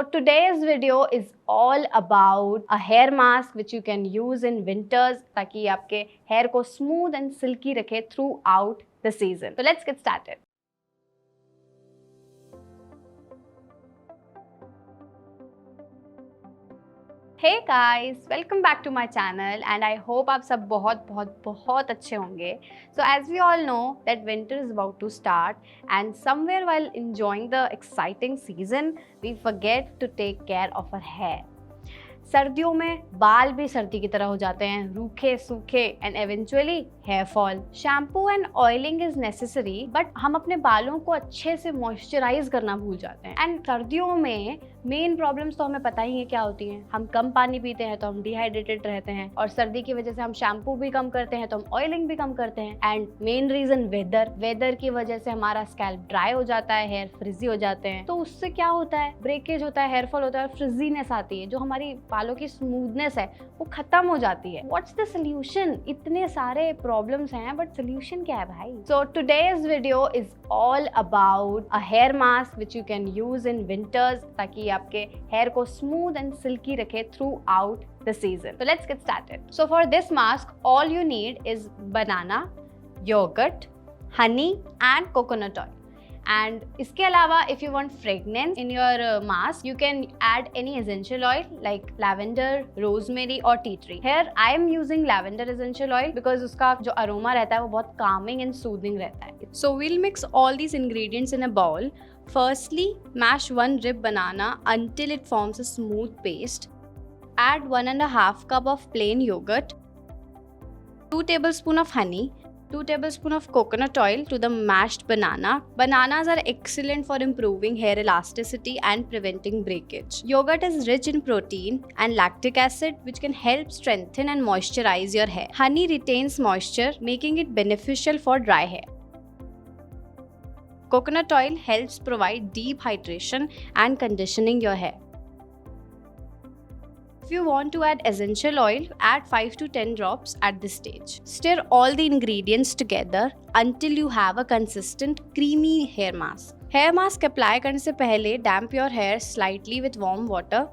So today's video is all about a hair mask which you can use in winters ताकि आपके hair को smooth and silky रखे throughout the season. So let's get started. Hey guys, welcome back to my channel and I hope आप सब बहुत अच्छे होंगे. So as we all know that winter is about to start and somewhere while enjoying the exciting season, we forget to take care of our hair. सर्दियों में बाल भी सर्दी की तरह हो जाते हैं, रूखे सूखे and eventually hair fall. Shampoo and oiling is necessary but हम अपने बालों को अच्छे से मॉइस्चराइज करना भूल जाते हैं. एंड सर्दियों में मेन प्रॉब्लम्स तो हमें पता ही है क्या होती हैं. हम कम पानी पीते हैं तो हम डिहाइड्रेटेड रहते हैं और सर्दी की वजह से हम शैम्पू भी कम करते हैं तो हम ऑयलिंग भी कम करते हैं. एंड मेन रीजन वेदर की वजह से हमारा स्कैल्प ड्राई हो जाता है, हेयर फ्रिजी हो जाते हैं. तो उससे क्या होता है, ब्रेकेज होता है, हेयर फॉल होता है और फ्रिजीनेस आती है. जो हमारी बालों की स्मूथनेस है वो खत्म हो जाती है. What's the solution? इतने सारे प्रॉब्लम्स हैं बट सोल्यूशन क्या है भाई? So today's video is all about a hair mask which you can use in winters ताकि आपके हेयर को स्मूथ एंड सिल्की रखे throughout the season. So let's get started. So for this mask, all you need is banana, yogurt, honey and coconut oil. And इसके अलावा if you want fragrance in your mask, you can add any essential oil like lavender, rosemary or tea tree. Here I am using lavender essential oil because उसका जो aroma रहता है वो बहुत calming and soothing रहता है. So we'll mix all these ingredients in a bowl. Firstly, mash one rib banana until it forms a smooth paste. Add 1.5 cup of plain yogurt, 2 tablespoons of honey, 2 tablespoons of coconut oil to the mashed banana. Bananas are excellent for improving hair elasticity and preventing breakage. Yogurt is rich in protein and lactic acid which can help strengthen and moisturize your hair. Honey retains moisture, making it beneficial for dry hair. Coconut oil helps provide deep hydration and conditioning your hair. If you want to add essential oil, add 5 to 10 drops at this stage. Stir all the ingredients together until you have a consistent creamy hair mask. Hair mask apply करने से पहले damp your hair slightly with warm water.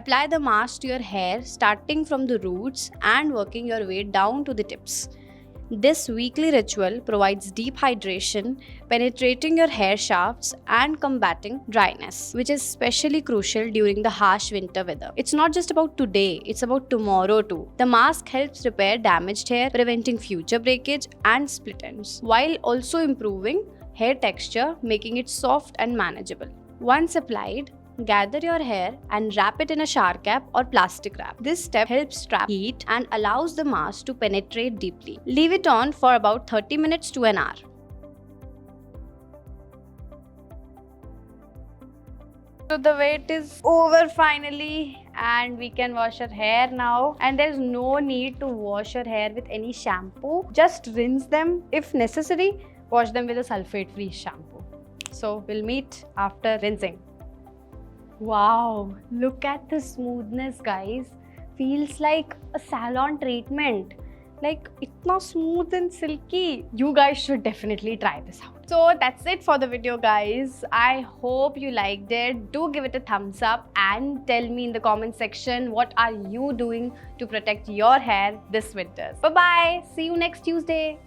Apply the mask to your hair starting from the roots and working your way down to the tips. This weekly ritual provides deep hydration, penetrating your hair shafts and combating dryness, which is especially crucial during the harsh winter weather. It's not just about today, it's about tomorrow too. The mask helps repair damaged hair, preventing future breakage and split ends, while also improving hair texture, making it soft and manageable. Once applied, gather your hair and wrap it in a shower cap or plastic wrap. This step helps trap heat and allows the mask to penetrate deeply. Leave it on for about 30 minutes to an hour. So the wait is over finally and we can wash our hair now, and there's no need to wash your hair with any shampoo. Just rinse them. If necessary, wash them with a sulfate-free shampoo. So we'll meet after rinsing. Wow, look at the smoothness guys. Feels like a salon treatment. Like itna smooth and silky. You guys should definitely try this out. So that's it for the video guys. I hope you liked it. Do give it a thumbs up and tell me in the comment section what are you doing to protect your hair this winter. Bye bye. See you next Tuesday.